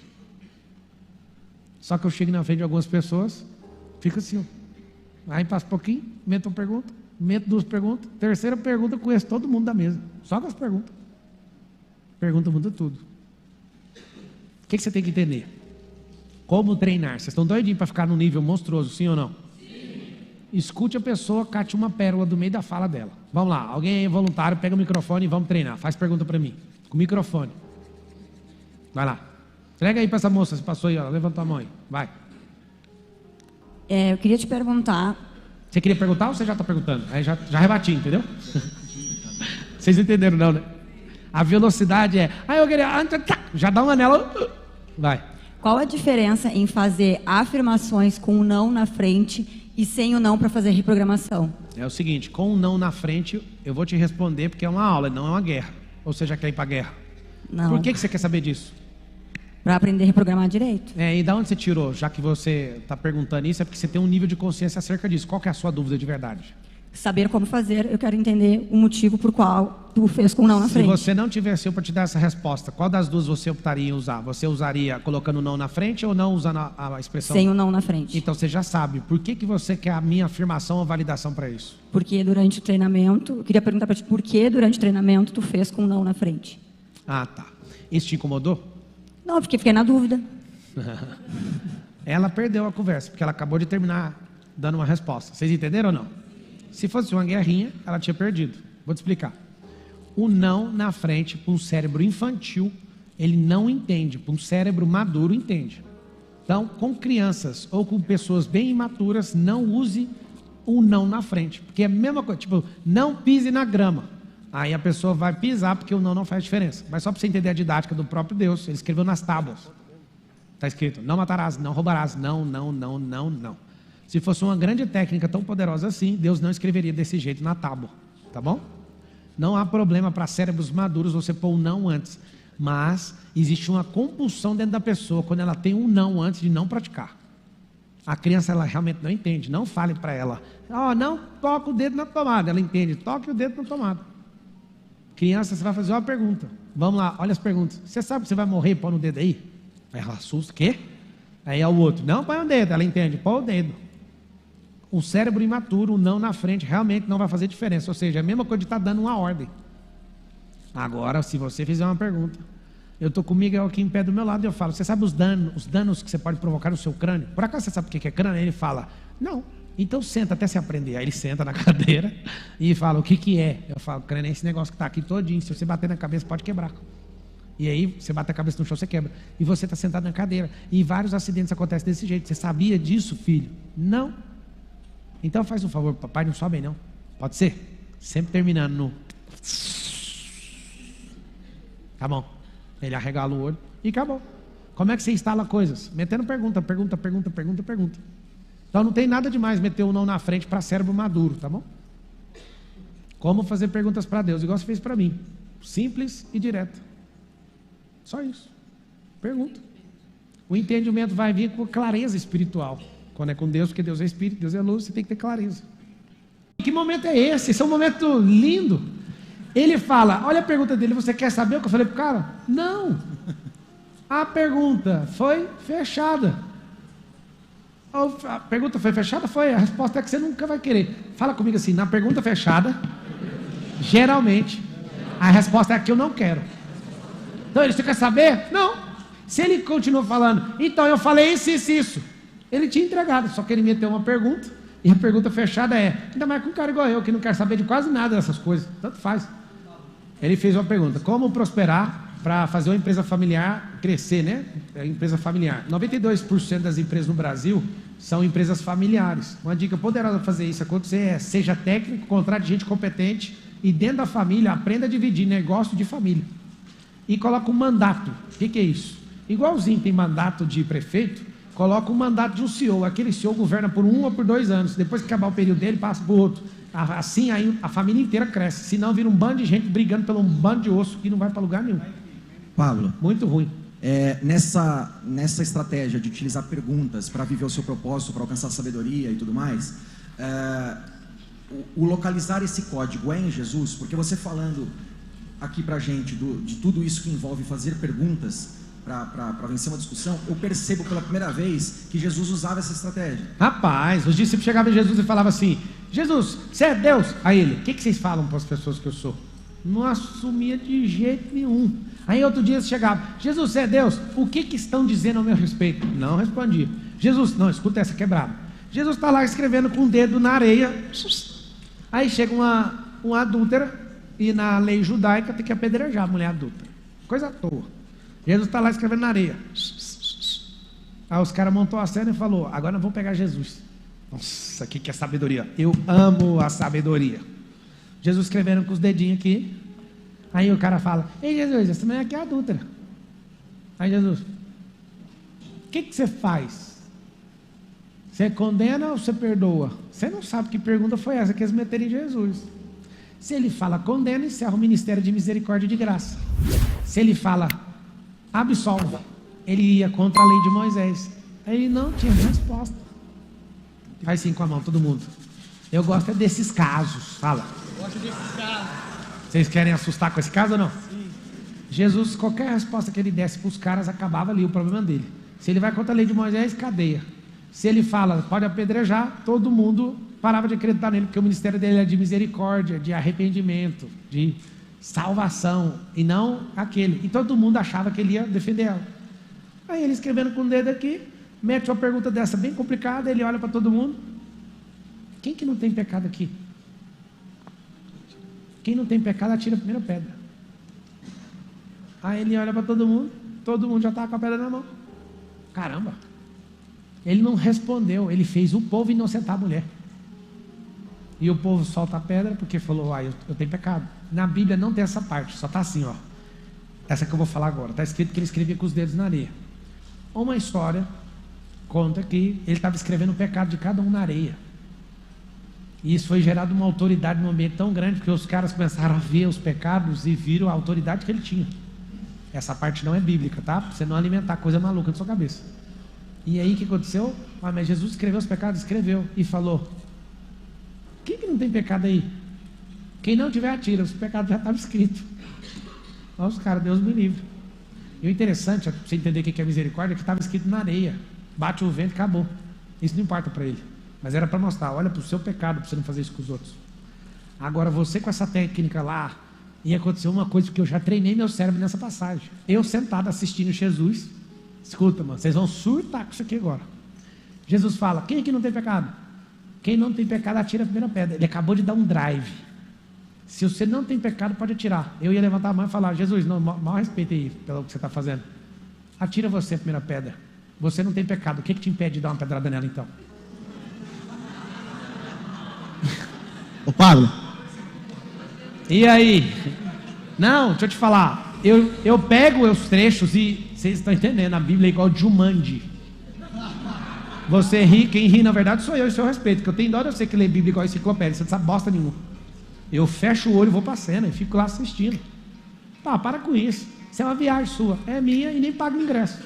Só que eu chego na frente de algumas pessoas, fica assim. Aí passa um pouquinho, meto uma pergunta, meto 2 perguntas. Terceira pergunta, eu conheço todo mundo da mesa. Só com as perguntas. Pergunta muda tudo. O que você tem que entender? Como treinar? Vocês estão doidinhos para ficar num nível monstruoso, sim ou não? Sim. Escute a pessoa, cate uma pérola do meio da fala dela. Vamos lá, alguém é voluntário, pega o microfone e vamos treinar. Faz pergunta para mim. Com o microfone. Vai lá. Entrega aí para essa moça, você passou aí, ó, levanta a mão aí, vai. Eu queria te perguntar... Você queria perguntar ou você já está perguntando? Aí já rebati, entendeu? Vocês entenderam não, né? A velocidade é... eu queria... Já dá uma nela... Vai. Qual a diferença em fazer afirmações com o não na frente e sem o não para fazer reprogramação? É o seguinte, com o não na frente, eu vou te responder porque é uma aula, não é uma guerra. Ou você já quer ir para a guerra? Não. Por que você quer saber disso? Para aprender a reprogramar direito. E da onde você tirou? Já que você está perguntando isso, é porque você tem um nível de consciência acerca disso. Qual que é a sua dúvida de verdade? Saber como fazer, eu quero entender o motivo por qual tu fez com o não na frente. Se você não tivesse eu para te dar essa resposta, qual das duas você optaria em usar? Você usaria colocando o não na frente ou não usando a expressão? Sem o não na frente. Então você já sabe. Por que você quer a minha afirmação ou validação para isso? Porque durante o treinamento, eu queria perguntar para ti, por que durante o treinamento tu fez com o não na frente? Ah, tá. Isso te incomodou? Não, porque fiquei na dúvida. Ela perdeu a conversa, porque ela acabou de terminar dando uma resposta. Vocês entenderam ou não? Se fosse uma guerrinha, ela tinha perdido. Vou te explicar. O não na frente, para um cérebro infantil, ele não entende. Para um cérebro maduro, entende. Então, com crianças ou com pessoas bem imaturas, não use o não na frente. Porque é a mesma coisa. Tipo, não pise na grama. Aí a pessoa vai pisar porque o não faz diferença. Mas só para você entender a didática do próprio Deus, ele escreveu nas tábuas. Está escrito, não matarás, não roubarás, não. Se fosse uma grande técnica tão poderosa assim, Deus não escreveria desse jeito na tábua, tá bom? Não há problema para cérebros maduros você pôr um não antes, mas existe uma compulsão dentro da pessoa quando ela tem um não antes de não praticar. A criança, ela realmente não entende, não fale para ela, não toca o dedo na tomada, ela entende, toque o dedo na tomada. Criança, você vai fazer uma pergunta, vamos lá, olha as perguntas, você sabe que você vai morrer, põe o dedo aí? Aí ela assusta, o quê? Aí é o outro, não põe o dedo, ela entende, põe o dedo. Um cérebro imaturo, um não na frente, realmente não vai fazer diferença. Ou seja, é a mesma coisa de estar dando uma ordem. Agora, se você fizer uma pergunta, eu estou com o Miguel aqui em pé do meu lado e eu falo, você sabe os danos que você pode provocar no seu crânio? Por acaso você sabe o que é crânio? Aí ele fala, não. Então senta até se aprender. Aí ele senta na cadeira e fala, o que é? Eu falo, crânio é esse negócio que está aqui todinho. Se você bater na cabeça, pode quebrar. E aí, você bate a cabeça no chão, você quebra. E você está sentado na cadeira. E vários acidentes acontecem desse jeito. Você sabia disso, filho? Não. Então faz um favor, papai, não sobe aí não. Pode ser? Sempre terminando no... Tá bom. Ele arregala o olho e acabou. Como é que você instala coisas? Metendo pergunta. Então não tem nada demais meter o não na frente para cérebro maduro, tá bom? Como fazer perguntas para Deus, igual você fez para mim. Simples e direto. Só isso. Pergunta. O entendimento vai vir com clareza espiritual. Quando é com Deus, porque Deus é Espírito, Deus é luz, você tem que ter clareza. Que momento é esse? Esse é um momento lindo. Ele fala, olha a pergunta dele, você quer saber o que eu falei pro cara? Não. A pergunta foi fechada. A pergunta foi fechada? Foi. A resposta é que você nunca vai querer. Fala comigo assim, na pergunta fechada, geralmente, a resposta é que eu não quero. Então, você quer saber? Não. Se ele continua falando, então eu falei isso. Ele tinha entregado, só que ele meteu uma pergunta, e a pergunta fechada é, ainda mais com um cara igual eu, que não quer saber de quase nada dessas coisas, tanto faz. Ele fez uma pergunta, como prosperar para fazer uma empresa familiar crescer, né? Empresa familiar. 92% das empresas no Brasil são empresas familiares. Uma dica poderosa para fazer isso acontecer é, seja técnico, contrate gente competente, e dentro da família, aprenda a dividir negócio de família. E coloca um mandato. O que é isso? Igualzinho tem mandato de prefeito, coloca um mandato de um CEO. Aquele CEO governa por 1 ou por 2 anos. Depois que acabar o período dele, passa para o outro. Assim aí a família inteira cresce. Senão vira um bando de gente brigando pelo um bando de osso que não vai para lugar nenhum. Pablo, muito ruim. Nessa estratégia de utilizar perguntas para viver o seu propósito, para alcançar sabedoria e tudo mais, o localizar esse código é em Jesus? Porque você falando aqui para a gente de tudo isso que envolve fazer perguntas para vencer uma discussão, eu percebo pela primeira vez que Jesus usava essa estratégia. Rapaz, os discípulos chegavam em Jesus e falavam assim, Jesus, você é Deus? Aí ele, o que vocês falam para as pessoas que eu sou? Não assumia de jeito nenhum. Aí outro dia chegava, Jesus, você é Deus? O que estão dizendo ao meu respeito? Não respondia. Jesus, não, escuta essa quebrada. Jesus está lá escrevendo com o dedo na areia. Aí chega uma adúltera, e na lei judaica tem que apedrejar a mulher adúltera. Coisa à toa. Jesus está lá escrevendo na areia. Aí os caras montou a cena e falou: agora nós vamos pegar Jesus. Nossa, que é sabedoria. Eu amo a sabedoria. Jesus escrevendo com os dedinhos aqui. Aí o cara fala: ei Jesus, essa mulher aqui é adúltera. Aí Jesus: o que você faz? Você condena ou você perdoa? Você não sabe que pergunta foi essa que eles meteram em Jesus. Se ele fala condena, encerra o ministério de misericórdia e de graça. Se ele fala absolve, ele ia contra a lei de Moisés. Aí ele não tinha resposta. Faz assim com a mão, todo mundo. Eu gosto desses casos. Fala. Eu gosto desses casos. Vocês querem assustar com esse caso ou não? Sim. Jesus, qualquer resposta que ele desse para os caras, acabava ali o problema dele. Se ele vai contra a lei de Moisés, cadeia. Se ele fala, pode apedrejar, todo mundo parava de acreditar nele, porque o ministério dele é de misericórdia, de arrependimento, de salvação, e não aquele. E todo mundo achava que ele ia defender ela. Aí ele escrevendo com o dedo aqui, mete uma pergunta dessa bem complicada, ele olha para todo mundo. Quem que não tem pecado aqui? Quem não tem pecado, atira a primeira pedra. Aí ele olha para todo mundo já estava com a pedra na mão. Caramba! Ele não respondeu, ele fez o povo inocentar a mulher. E o povo solta a pedra porque falou: eu tenho pecado. Na Bíblia não tem essa parte, só está assim, ó. Essa que eu vou falar agora. Está escrito que ele escrevia com os dedos na areia. Uma história conta que ele estava escrevendo o pecado de cada um na areia. E isso foi gerado uma autoridade num ambiente tão grande, porque os caras começaram a ver os pecados e viram a autoridade que ele tinha. Essa parte não é bíblica, tá? Para você não alimentar coisa maluca na sua cabeça. E aí o que aconteceu? Mas Jesus escreveu os pecados? Escreveu. E falou: quem que não tem pecado aí? Quem não tiver, atira. Os pecados já estavam escritos. Olha os caras, Deus me livre. E o interessante, para você entender o que é misericórdia, é que estava escrito na areia. Bate o vento e acabou. Isso não importa para ele. Mas era para mostrar: olha para o seu pecado, para você não fazer isso com os outros. Agora você com essa técnica lá, ia acontecer uma coisa, porque eu já treinei meu cérebro nessa passagem. Eu sentado assistindo Jesus. Escuta, mano, vocês vão surtar com isso aqui agora. Jesus fala: quem aqui não tem pecado? Quem não tem pecado, atira a primeira pedra. Ele acabou de dar um drive. Se você não tem pecado, pode atirar. Eu ia levantar a mão e falar: Jesus, não, mal respeito aí pelo que você está fazendo. Atira você a primeira pedra. Você não tem pecado. O que te impede de dar uma pedrada nela então? Ô padre. E aí? Não, deixa eu te falar. Eu pego os trechos e vocês estão entendendo, a Bíblia é igual de Jumanji. Você ri, quem ri na verdade sou eu, e seu respeito, porque eu tenho dó de você que lê Bíblia igual enciclopédia, você não sabe bosta nenhuma. Eu fecho o olho e vou pra cena e fico lá assistindo. Pá, para com isso. Isso é uma viagem sua, é minha e nem pago ingresso.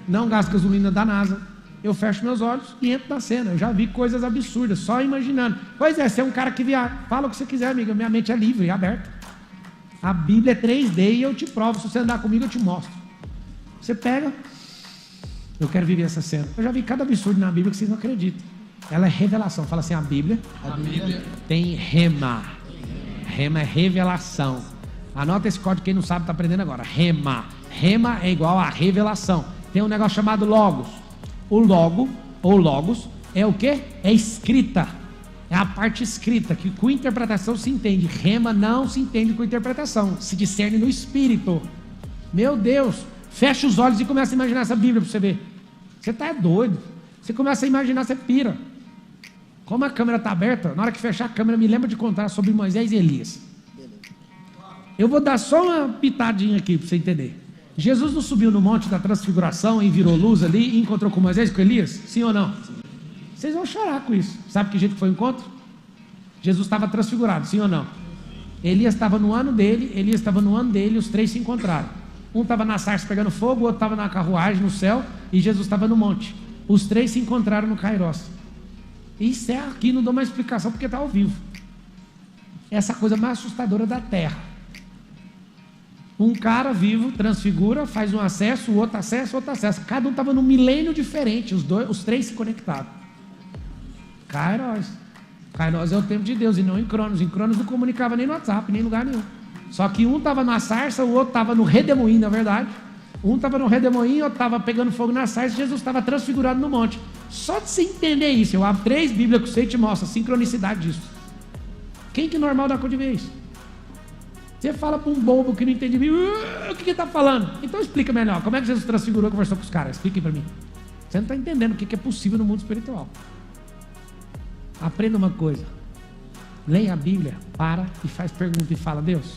Não gasto gasolina da NASA. Eu fecho meus olhos e entro na cena. Eu já vi coisas absurdas, só imaginando. Pois é, você é um cara que viaja. Fala o que você quiser, amiga, minha mente é livre, é aberta. A Bíblia é 3D e eu te provo. Se você andar comigo, eu te mostro. Você pega, eu quero viver essa cena. Eu já vi cada absurdo na Bíblia que vocês não acreditam. Ela é revelação. Fala assim: a Bíblia tem rema. Rema é revelação. Anota esse código, quem não sabe está aprendendo agora. Rema. Rema é igual a revelação. Tem um negócio chamado logos. O logo, ou logos, é o quê? É escrita. É a parte escrita, que com interpretação se entende. Rema não se entende com interpretação. Se discerne no espírito. Meu Deus. Fecha os olhos e começa a imaginar essa Bíblia para você ver. Você está doido. Você começa a imaginar, você pira. Como a câmera está aberta, na hora que fechar a câmera, me lembra de contar sobre Moisés e Elias. Eu vou dar só uma pitadinha aqui para você entender. Jesus não subiu no monte da transfiguração e virou luz ali e encontrou com Moisés e com Elias? Sim ou não? Vocês vão chorar com isso. Sabe que jeito que foi o encontro? Jesus estava transfigurado, sim ou não? Elias estava no ano dele, Elias estava no ano dele, os três se encontraram. Um estava na sarça pegando fogo, o outro estava na carruagem no céu e Jesus estava no monte. Os três se encontraram no Kairos. Isso é aqui, não dou mais explicação porque está ao vivo. Essa coisa mais assustadora da terra. Um cara vivo transfigura, faz um acesso, o outro acesso, cada um estava num milênio diferente, os três se conectaram. Kairos. Kairos é o tempo de Deus e não em Cronos. Em Cronos não comunicava nem no WhatsApp, nem em lugar nenhum. Só que um estava na sarça, o outro estava no redemoinho, na verdade. Um estava no redemoinho, outro estava pegando fogo na sarça, Jesus estava transfigurado no monte. Só de você entender isso, eu abro 3 Bíblias que você te mostra a sincronicidade disso. Quem que normal dá conta de ver isso? Você fala para um bobo que não entende o que ele está falando. Então explica melhor. Como é que Jesus transfigurou e conversou com os caras? Explique para mim. Você não está entendendo o que é possível no mundo espiritual. Aprenda uma coisa. Leia a Bíblia, para e faz pergunta e fala: Deus,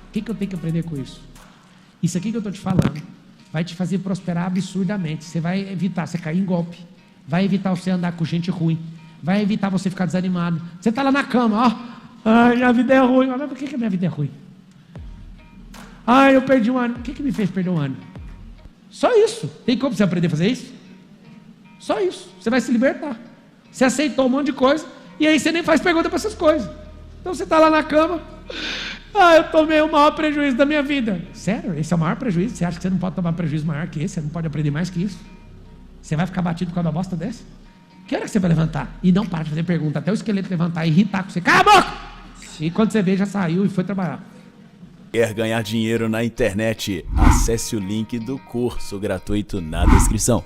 o que eu tenho que aprender com isso? Isso aqui que eu estou te falando vai te fazer prosperar absurdamente. Você vai evitar você cair em golpe. Vai evitar você andar com gente ruim. Vai evitar você ficar desanimado. Você está lá na cama, ó. Ai, minha vida é ruim. Mas por que a minha vida é ruim? Ai, eu perdi um ano. O que me fez perder um ano? Só isso. Tem como você aprender a fazer isso? Só isso. Você vai se libertar. Você aceitou um monte de coisa e aí você nem faz pergunta para essas coisas. Então você está lá na cama. Eu tomei o maior prejuízo da minha vida. Sério? Esse é o maior prejuízo? Você acha que você não pode tomar prejuízo maior que esse? Você não pode aprender mais que isso? Você vai ficar batido com uma bosta dessa? Que hora que você vai levantar? E não para de fazer pergunta até o esqueleto levantar e irritar com você. Cala a boca! E quando você vê, já saiu e foi trabalhar. Quer ganhar dinheiro na internet? Acesse o link do curso gratuito na descrição.